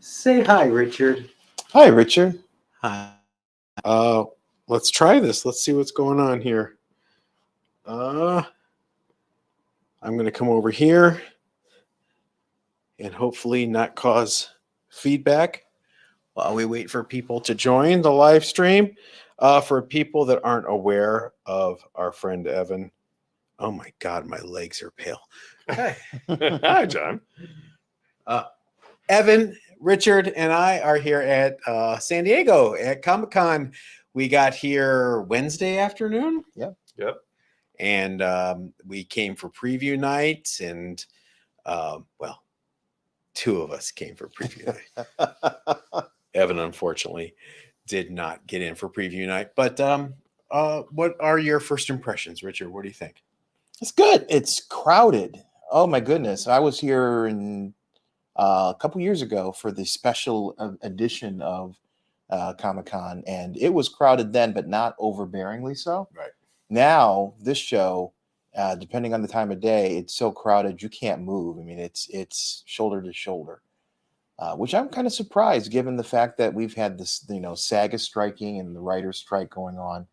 Say hi, Richard. Hi, Richard. Hi. Let's try this. Let's see what's going on here. I'm going to come over here and hopefully not cause feedback while we wait for people to join the live stream. For people that aren't aware of our friend Evan, oh my God, my legs are pale. Hi. Hi, John. Evan, Richard, and I are here at San Diego at ComiCon. We got here Wednesday afternoon. Yep. And we came for preview night, and well, two of us came for preview night. Evan, unfortunately, did not get in for preview night. But what are your first impressions, Richard? What do you think? It's good. It's crowded. Oh, my goodness. I was here a couple years ago for the special edition of Comic-Con, and it was crowded then, but not overbearingly so. Right. Now, this show, depending on the time of day, it's so crowded you can't move. I mean, it's shoulder to shoulder, which I'm kind of surprised given the fact that we've had this, SAG is striking and the writer's strike going on.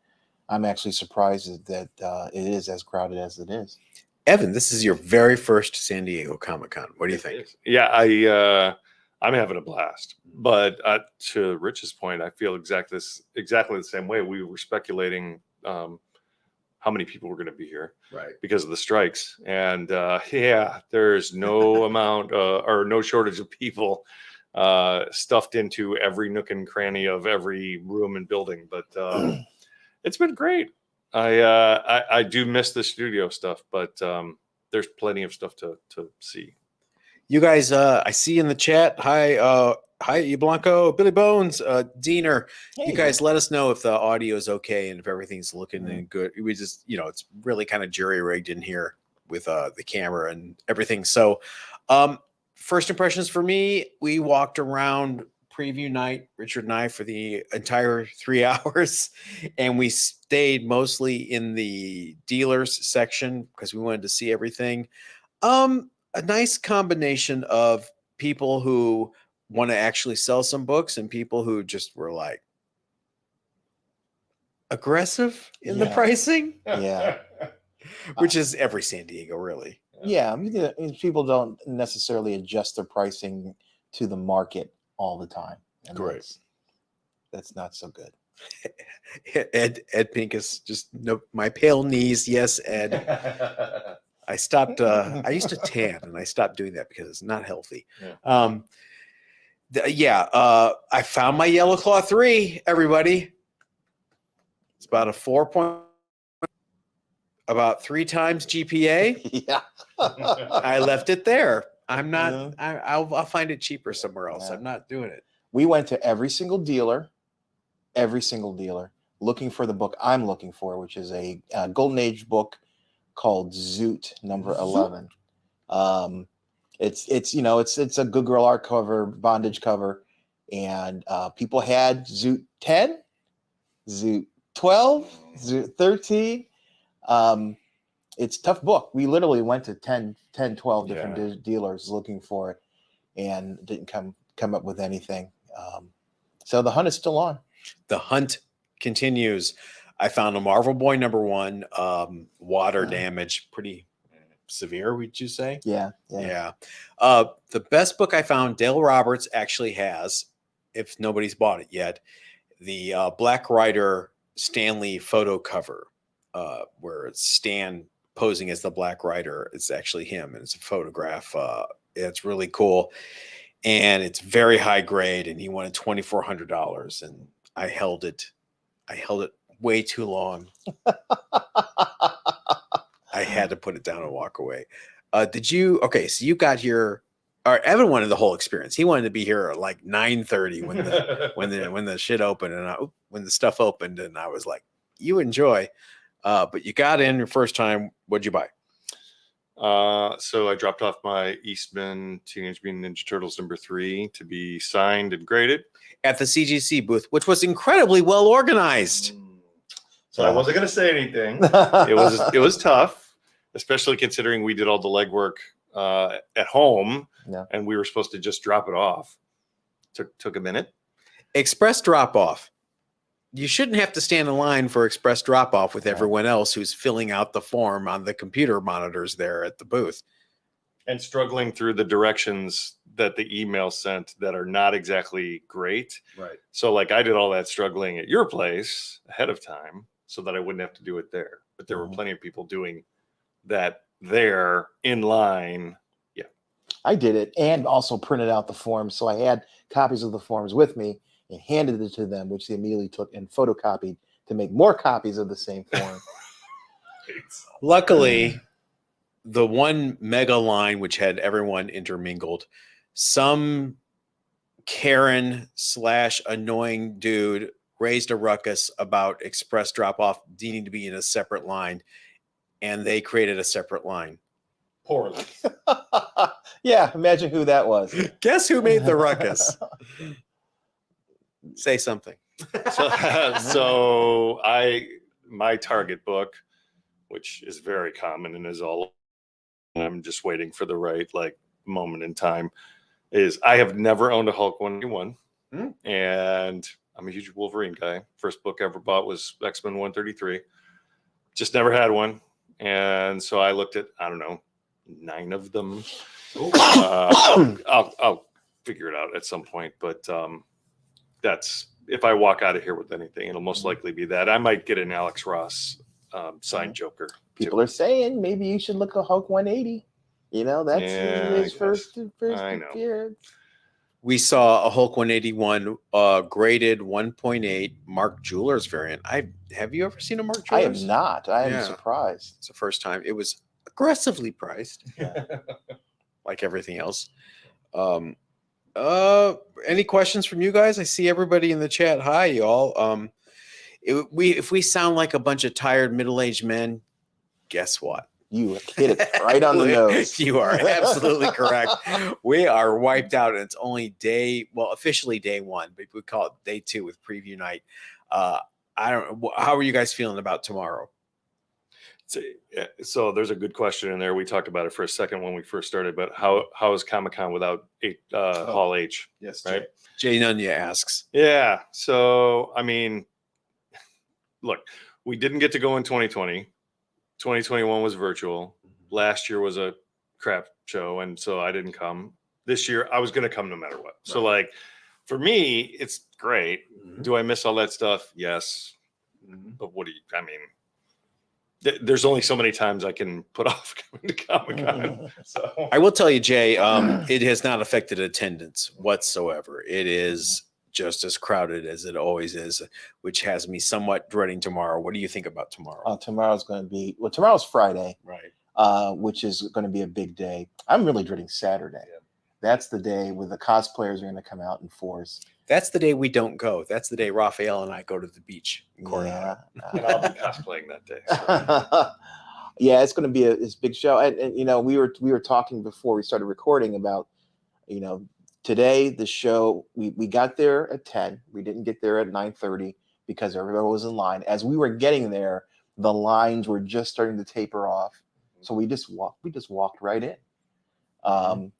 I'm actually surprised that it is as crowded as it is. Evan, this is your very first San Diego Comic-Con. What do you think? Yeah, I'm having a blast. But to Rich's point, I feel exactly the same way. We were speculating how many people were going to be here, Right. because of the strikes. And there's no amount or no shortage of people stuffed into every nook and cranny of every room and building. But it's been great. I do miss the studio stuff, but there's plenty of stuff to see. You guys, I see in the chat. Hi, Blanco, Billy Bones, Diener. Hey. You guys let us know if the audio is okay and if everything's looking and good. We just, it's really kind of jury rigged in here with the camera and everything. So, first impressions for me, we walked around preview night, Richard and I, for the entire 3 hours, and we stayed mostly in the dealers section because we wanted to see everything. A nice combination of people who want to actually sell some books and people who just were like aggressive in the pricing. Yeah. Which is every San Diego, really. Yeah, I mean, people don't necessarily adjust their pricing to the market all the time. And Correct. That's not so good. Ed Pincus, just no, my pale knees. Yes, Ed. I stopped. I used to tan, and I stopped doing that because it's not healthy. I found my Yellow Claw 3. Everybody, it's about a 4 about 3 times GPA. Yeah. I left it there. I'm not. I'll find it cheaper somewhere else. Yeah. I'm not doing it. We went to every single dealer, looking for the book I'm looking for, which is a Golden Age book called Zoot number 11. It's a Good Girl art cover, bondage cover, and people had Zoot 10, Zoot 12, Zoot 13. It's a tough book. We literally went to 10, 12 different dealers looking for it and didn't come up with anything. So the hunt is still on. The hunt continues. I found a Marvel Boy number 1, water damage, pretty severe, would you say? Yeah. The best book I found, Dale Roberts actually has, if nobody's bought it yet, the Black Rider Stanley photo cover, where it's Stan posing as the Black Rider. It's actually him, and it's a photograph. It's really cool, and it's very high grade, and he wanted $2,400, and I held it way too long. I had to put it down and walk away. So you got here. Evan wanted the whole experience. He wanted to be here at like 9:30 when the shit opened and when the stuff opened, and I was like, "You enjoy," but you got in your first time. What'd you buy? So I dropped off my Eastman Teenage Mutant Ninja Turtles number 3 to be signed and graded At the CGC booth, which was incredibly well organized. So I wasn't going to say anything. It was tough, especially considering we did all the legwork at home, and we were supposed to just drop it off. took a minute. Express drop off. You shouldn't have to stand in line for express drop off with everyone else who's filling out the form on the computer monitors there at the booth. And struggling through the directions that the email sent that are not exactly great. Right. So like I did all that struggling at your place ahead of time so that I wouldn't have to do it there. But there were plenty of people doing that there in line. Yeah. I did it and also printed out the forms. So I had copies of the forms with me and handed it to them, which they immediately took and photocopied to make more copies of the same form. Luckily, the one mega line which had everyone intermingled, some Karen / annoying dude raised a ruckus about express drop off needing to be in a separate line, and they created a separate line. Poorly. Yeah, imagine who that was. Guess who made the ruckus? Say something. So my target book, which is very common and is all, I'm just waiting for the right like moment in time, is I have never owned a Hulk 181, and I'm a huge Wolverine guy. First book I ever bought was X-Men 133. Just never had one, and so I looked at, I don't know, 9 of them. I'll figure it out at some point, but that's, if I walk out of here with anything, it'll most likely be that. I might get an Alex Ross signed Joker. People are saying maybe you should look at Hulk 180. You know, that's his first I know. appearance. We saw a Hulk 181 graded 1.8 Mark Jewelers variant. Have you ever seen a Mark I Jewelers? have not. I am Yeah. surprised. It's the first time. It was aggressively priced, like everything else. Any questions from you guys? I see everybody in the chat. Hi, y'all. If we sound like a bunch of tired middle-aged men, guess what? You hit it right on the nose. You are absolutely correct. We are wiped out, and it's only officially day 1, but we call it day 2 with preview night. How are you guys feeling about tomorrow? So there's a good question in there. We talked about it for a second when we first started, but how is Comic-Con without Hall H? Yes, right. Jay Nunya asks. Yeah. So I mean, look, we didn't get to go in 2020. 2021 was virtual. Last year was a crap show, and so I didn't come. This year I was going to come no matter what. Right. So like for me, it's great. Do I miss all that stuff? Yes. But I mean, there's only so many times I can put off coming to Comic-Con. So I will tell you, Jay, it has not affected attendance whatsoever. It is just as crowded as it always is, which has me somewhat dreading tomorrow. What do you think about tomorrow? Tomorrow's going to be, tomorrow's Friday, right? Which is going to be a big day. I'm really dreading Saturday. Yeah. That's the day where the cosplayers are going to come out in force. That's the day we don't go. That's the day Raphael and I go to the beach in Coronado. And I'll be cosplaying that day. So. Yeah, it's going to be this big show. And you know, we were talking before we started recording about, you know, today the show, we got there at 10. We didn't get there at 9:30 because everybody was in line. As we were getting there, the lines were just starting to taper off. So we just walked right in.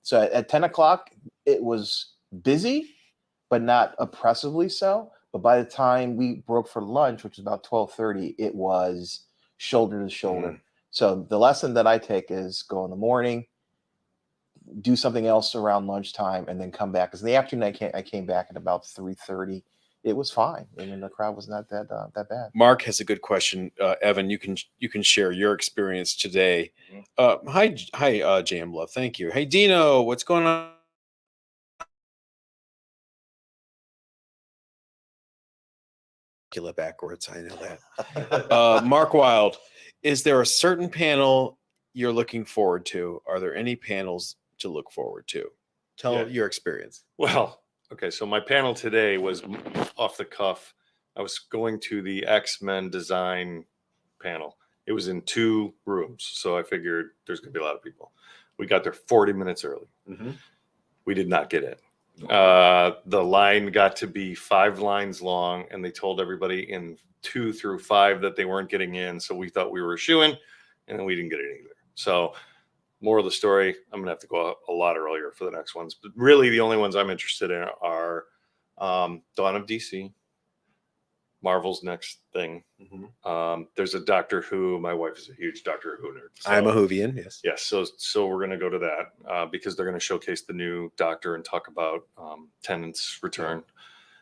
So at 10 o'clock, it was busy, but not oppressively so. But by the time we broke for lunch, which was about 12:30, it was shoulder to shoulder. So the lesson that I take is go in the morning, do something else around lunchtime, and then come back. Because in the afternoon, I came back at about 3:30. It was fine. I mean, the crowd was not that bad. Mark has a good question. Evan, you can share your experience today. Hi, JM Love. Thank you. Hey, Dino, what's going on? Backwards. I know that. Mark Wild, is there a certain panel you're looking forward to? Are there any panels to look forward to? Tell your experience. Well, okay. So my panel today was off the cuff. I was going to the X-Men design panel. It was in 2 rooms. So I figured there's going to be a lot of people. We got there 40 minutes early. We did not get in. The line got to be 5 lines long, and they told everybody in 2 through 5 that they weren't getting in. So we thought we were shooing, and then we didn't get it either. So Moral of the story, I'm gonna have to go out a lot earlier for the next ones. But really, the only ones I'm interested in are Dawn of DC, Marvel's next thing. There's a Doctor Who. My wife is a huge Doctor Who nerd. So, I'm a Whovian, yes. yes. So we're gonna go to that because they're gonna showcase the new Doctor and talk about Tennant's return.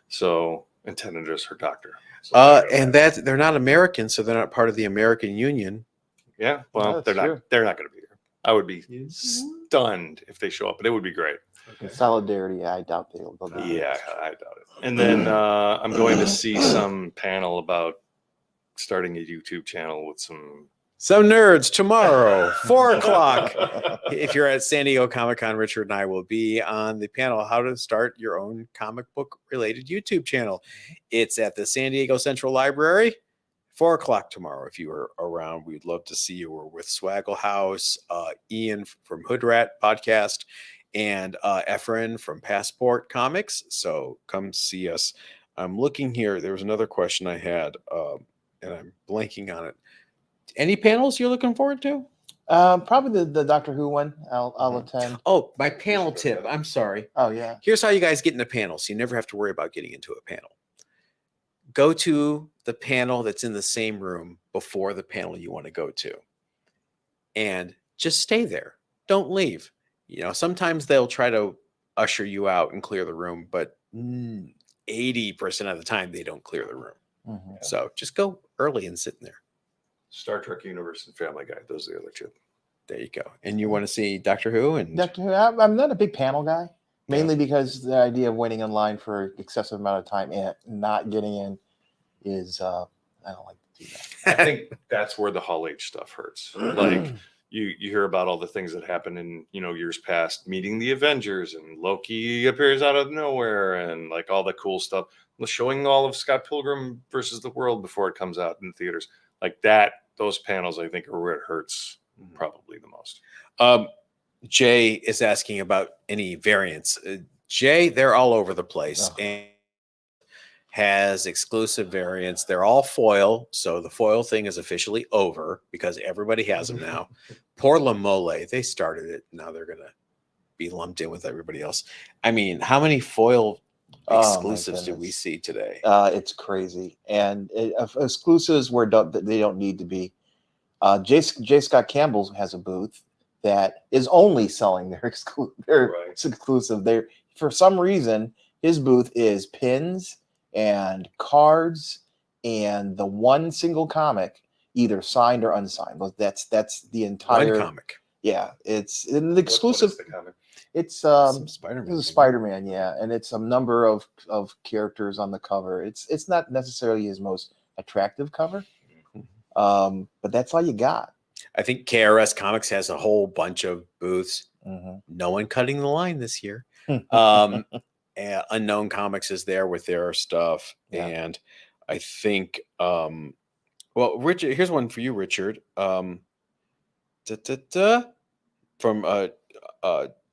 So and Tennant is her Doctor. So And that they're not American, so they're not part of the American Union. yeah, well, that's true. they're not going to be here. I would be stunned if they show up, but it would be great. In solidarity, I doubt they'll do that. Yeah, I doubt it. And then I'm going to see some panel about starting a YouTube channel with some nerds tomorrow, 4:00. If you're at San Diego ComiCon, Richard and I will be on the panel, how to start your own comic book related YouTube channel. It's at the San Diego Central Library, 4:00 tomorrow. If you are around, we'd love to see you. We're with Swaggle House, Ian from Hood Rat Podcast, and Efren from Passport Comics. So come see us. I'm looking here. There was another question I had, and I'm blanking on it. Any panels you're looking forward to? Probably the Doctor Who one. I'll attend. Oh, my panel tip. I'm sorry. Oh yeah. Here's how you guys get into panels. So you never have to worry about getting into a panel. Go to the panel that's in the same room before the panel you want to go to. And just stay there. Don't leave. You know, sometimes they'll try to usher you out and clear the room, but 80% of the time they don't clear the room. Mhm. So just go early and sit in there. Star Trek Universe and Family Guy. Those are the other two. There you go. And you want to see Doctor Who? And Doctor Who. I'm not a big panel guy, mainly because the idea of waiting in line for excessive amount of time and not getting in is I don't like to do that. I think that's where the Hall H stuff hurts. Like you hear about all the things that happen in years past, meeting the Avengers and Loki appears out of nowhere and like all the cool stuff. Showing all of Scott Pilgrim versus the World before it comes out in theaters. Like that, those panels I think are where it hurts probably the most. Jay is asking about any variants. Jay, they're all over the place and has exclusive variants. They're all foil, so the foil thing is officially over because everybody has them now. Poor La Mole, they started it. Now they're gonna be lumped in with everybody else. I mean, how many foil exclusives do we see today? It's crazy, and exclusives where they don't need to be. J. Scott Campbell has a booth that is only selling their exclusive. There, for some reason, his booth is pins and cards and the one single comic, either signed or unsigned. That's the entire one comic. Yeah, it's an exclusive. What is the comic? It's Spider-Man. It's a Spider-Man, yeah, and it's a number of characters on the cover. It's not necessarily his most attractive cover, but that's all you got. I think KRS Comics has a whole bunch of booths. No one cutting the line this year. Unknown Comics is there with their stuff, and I think well, Richard, here's one for you, Richard. From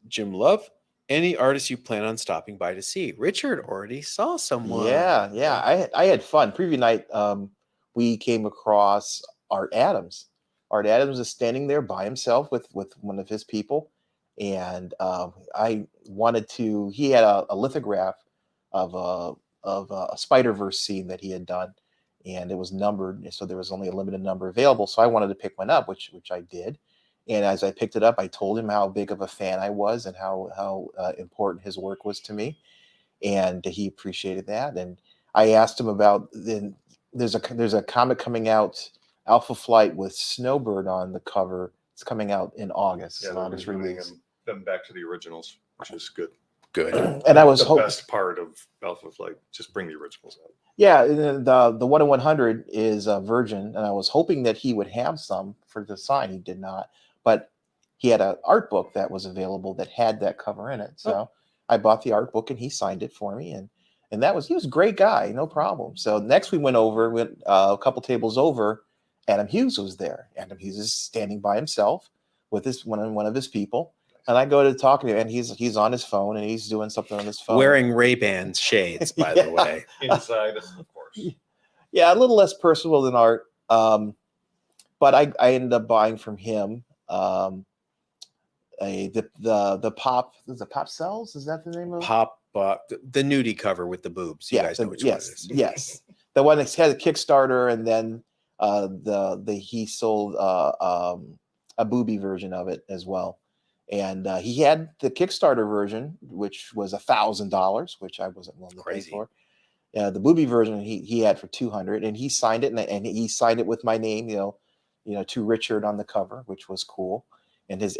Jim Love. Any artists you plan on stopping by to see? Richard already saw someone. Yeah. I had fun. Preview night, we came across Art Adams. Art Adams is standing there by himself with one of his people, and I wanted to. He had a lithograph of a Spider-Verse scene that he had done, and it was numbered, so there was only a limited number available. So I wanted to pick one up, which I did. And as I picked it up, I told him how big of a fan I was and how important his work was to me, and he appreciated that. And I asked him about there's a comic coming out, Alpha Flight, with Snowbird on the cover. It's coming out in August. Yeah, August release. Them back to the originals, which is good. And I was the best part of Alpha Flight. Just bring the originals out. Yeah, the 1 in 100 is Virgin, and I was hoping that he would have some for the sign. He did not, but he had an art book that was available that had that cover in it. So I bought the art book and he signed it for me, and he was a great guy, no problem. So next we went a couple tables over. Adam Hughes was there. Adam Hughes is standing by himself with one of his people. And I go to talk to him, and he's on his phone, and he's doing something on his phone. Wearing Ray-Ban shades, by the way. Inside, of course. Yeah, a little less personal than art. But I ended up buying from him the pop, is it Pop Cells? Is that the name of it? Pop the nudie cover with the boobs. You guys know which one it is. Yes, the one that had a Kickstarter, and then he sold a booby version of it as well, and he had the Kickstarter version, which was $1,000, which I wasn't willing to pay Crazy. for. The booby version he had for 200, and he signed it, and he signed it with my name, to Richard on the cover, which was cool, and his !!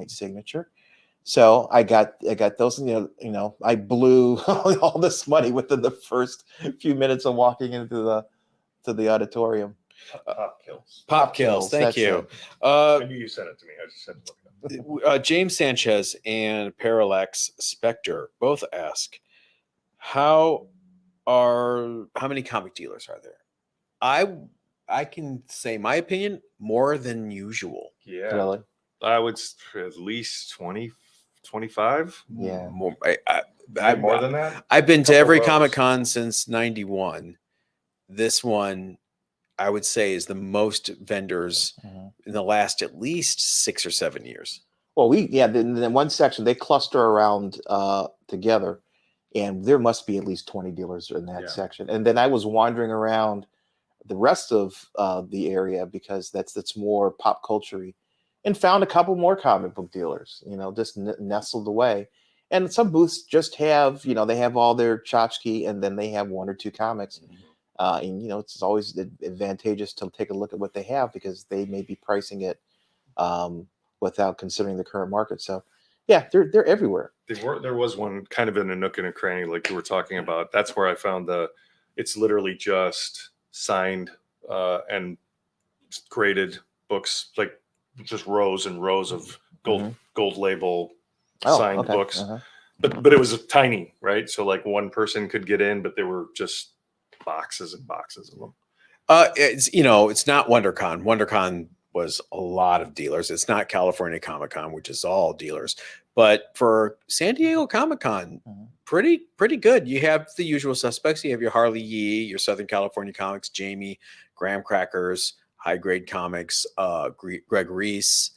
signature. So I got those, I blew all this money within the first few minutes of walking into the auditorium. Pop kills. Pop kills. Thank That's you. it. I knew you sent it to me. I just said look it up. James Sanchez and Parallax Spectre both ask, how many comic dealers are there? I can say my opinion, more than usual. Yeah, Really? I would at least 20, 25. Yeah. More, More than that. I've been to Couple every rows. Comic-Con since '91. This one, I would say, is the most vendors in the last at least 6 or 7 years. Well, in one section they cluster around together, and there must be at least 20 dealers in that Yeah. section. And then I was wandering around the rest of the area, because that's more pop culture-y, and found a couple more comic book dealers, just nestled away. And some booths just have, they have all their tchotchke, and then they have one or two comics. And it's always advantageous to take a look at what they have, because they may be pricing it without considering the current market. So yeah, they're everywhere. There was one kind of in a nook and a cranny, like you were talking about. That's where I found it's literally just signed and graded books, like just rows and rows of gold label signed books. But it was tiny, right? So like one person could get in, but there were just boxes and boxes of them. It's not WonderCon. WonderCon was a lot of dealers. It's not California Comic-Con, which is all dealers. But for San Diego ComiCon, pretty good. You have the usual suspects. You have your Harley Yee, your Southern California Comics, Jamie, Graham Crackers, High Grade Comics, Greg Reese,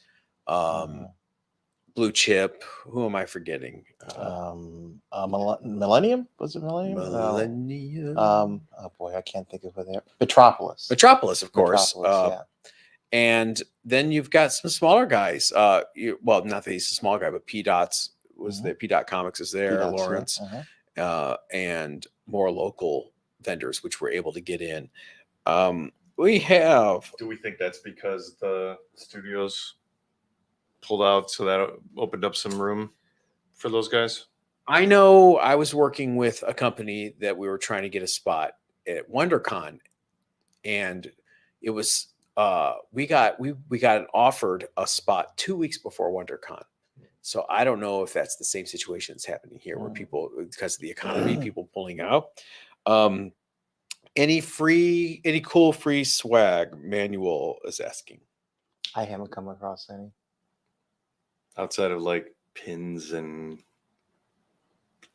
Blue Chip. Who am I forgetting? Millennium? Was it Millennium? Millennium. Oh boy, I can't think of it there. Metropolis, of course. yeah. And then you've got some smaller guys. Not that he's a small guy, but P Dots was there. P Dot Comics is there. P-Dots, Lawrence, and more local vendors, which were able to get in. We have. Do we think that's because the studios pulled out, so that opened up some room for those guys? I know I was working with a company that we were trying to get a spot at WonderCon, and it was we got offered a spot 2 weeks before WonderCon. So I don't know if that's the same situation that's happening here, where people, because of the economy, people pulling out. Any cool free swag? Manuel is asking. I haven't come across any. Outside of like pins and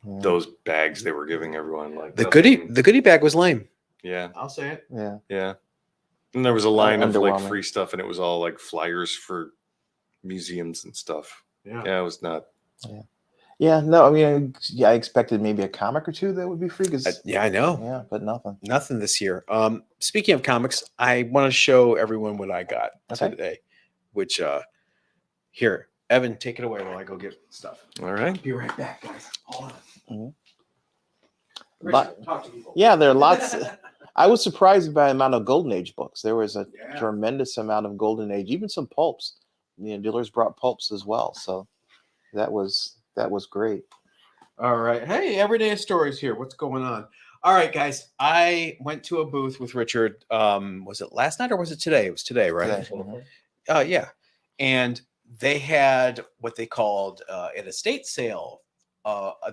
those bags they were giving everyone, like the goodie bag was lame. Yeah, I'll say it. Yeah. And there was a line of like Underwhelming. free stuff, and it was all like flyers for museums and stuff. Yeah. It was not. Yeah, no, I mean, I expected maybe a comic or two that would be free. I know. Yeah, but Nothing this year. Speaking of comics, I want to show everyone what I got today, which here, Evan, take it away while I go get stuff. All right. Be right back, guys. Hold on. But Talk to people. yeah, there are lots. I was surprised by the amount of Golden Age books. There was a tremendous amount of Golden Age, even some pulps. Dealers brought pulps as well, so that was great. All right. Hey, Everyday Stories here. What's going on? All right, guys. I went to a booth with Richard. Was it last night or was it today? It was today, right? Today. Yeah. And they had what they called an estate sale.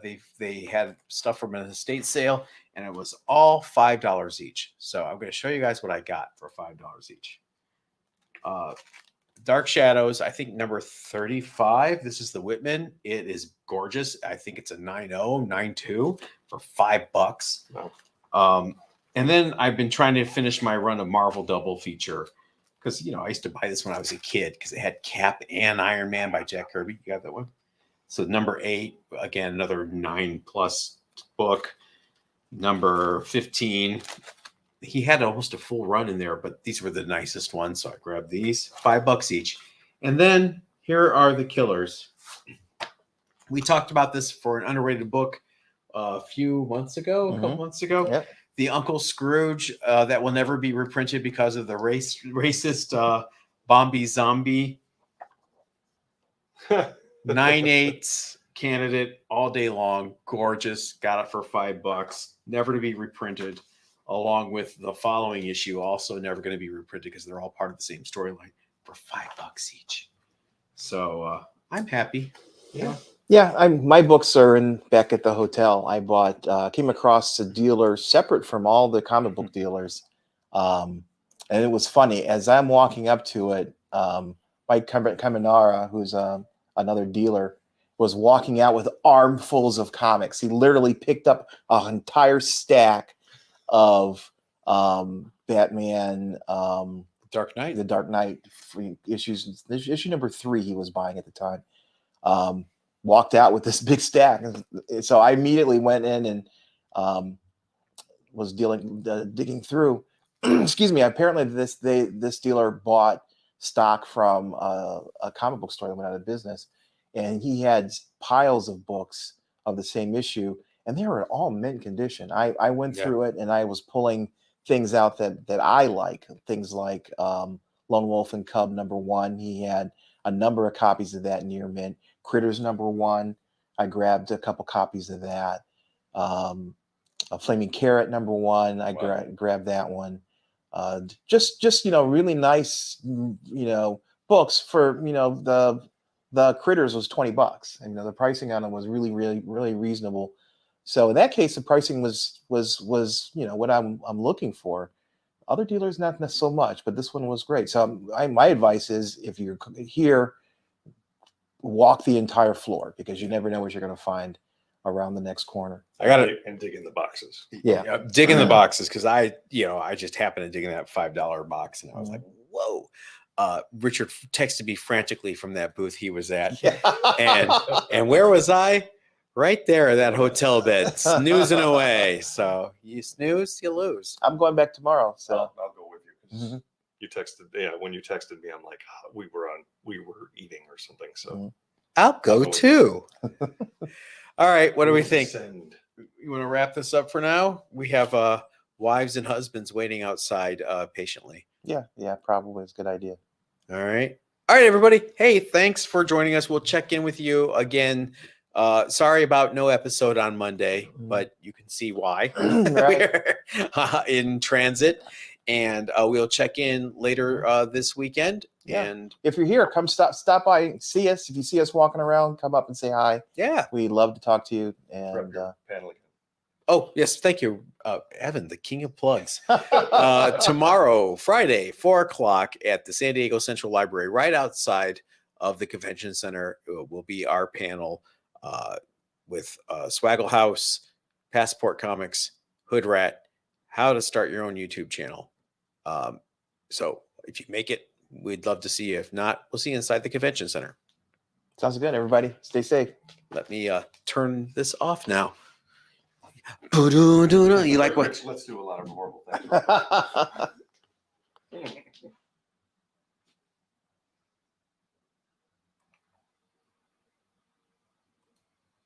They had stuff from an estate sale, and it was all $5 each. So I'm going to show you guys what I got for $5 each. Dark Shadows, I think number 35. This is the Whitman. It is gorgeous. I think it's a 9.0, 9.2 for $5. Wow. And then I've been trying to finish my run of Marvel Double Feature. because I used to buy this when I was a kid because it had Cap and Iron Man by Jack Kirby. You got that one? So number 8, again, another 9+ book. Number 15, he had almost a full run in there, but these were the nicest ones, so I grabbed these. $5 each. And then here are the killers. We talked about this for an underrated book a few months ago, a couple months ago. Yep. The Uncle Scrooge that will never be reprinted because of the racist Bombi Zombie 9/8 candidate all day long. Gorgeous. Got it for $5. Never to be reprinted, along with the following issue, also never going to be reprinted because they're all part of the same storyline, for $5 each. So I'm happy. Yeah. Yeah, my books are back at the hotel. I came across a dealer separate from all the comic book dealers, and it was funny as I'm walking up to it. Mike Caminara, who's another dealer, was walking out with armfuls of comics. He literally picked up an entire stack of Batman, Dark Knight. the Dark Knight free issues. Issue number 3 he was buying at the time. Walked out with this big stack. So I immediately went in and was digging through. Excuse me. Apparently this dealer bought stock from a comic book store that went out of business, and he had piles of books of the same issue, and they were all mint condition. I went through it, and I was pulling things out that I like. Things like Lone Wolf and Cub #1. He had a number of copies of that near mint. Critters #1, I grabbed a couple copies of that. A Flaming Carrot #1, I grabbed that one. Just really nice books for the Critters was $20, and the pricing on them was really reasonable. So in that case, the pricing was what I'm looking for. Other dealers not so much, but this one was great. So my advice is, if you're here, walk the entire floor, because you never know what you're going to find around the next corner. I got it, and dig in the boxes. Yeah, dig in the boxes, because I just happened to dig in that $5 box, and I was like, whoa. Richard texted me frantically from that booth he was at, and where was I? Right there, that hotel bed, snoozing away. So you snooze, you lose. I'm going back tomorrow, so I'll go with you, because you texted. When you texted me, I'm like, we were eating or something. So I'll go too. All right, what do we think? You want to wrap this up for now? We have wives and husbands waiting outside patiently. Yeah, probably it's a good idea. All right, everybody. Hey, thanks for joining us. We'll check in with you again. Sorry about no episode on Monday, but you can see why. We're in transit, and we'll check in later this weekend. Yeah. And if you're here, come stop by, see us. If you see us walking around, come up and say hi. Yeah, we'd love to talk to you. And panel again. Oh, yes, thank you, Evan, the king of plugs. Tomorrow, Friday, 4:00 at the San Diego Central Library, right outside of the convention center, will be our panel with Swaggle House, Passport Comics, Hood Rat, how to start your own YouTube channel. So if you make it, we'd love to see you. If not, we'll see you inside the convention center. Sounds good, everybody. Stay safe. Let me turn this off now. You like what? Let's do a lot of horrible things.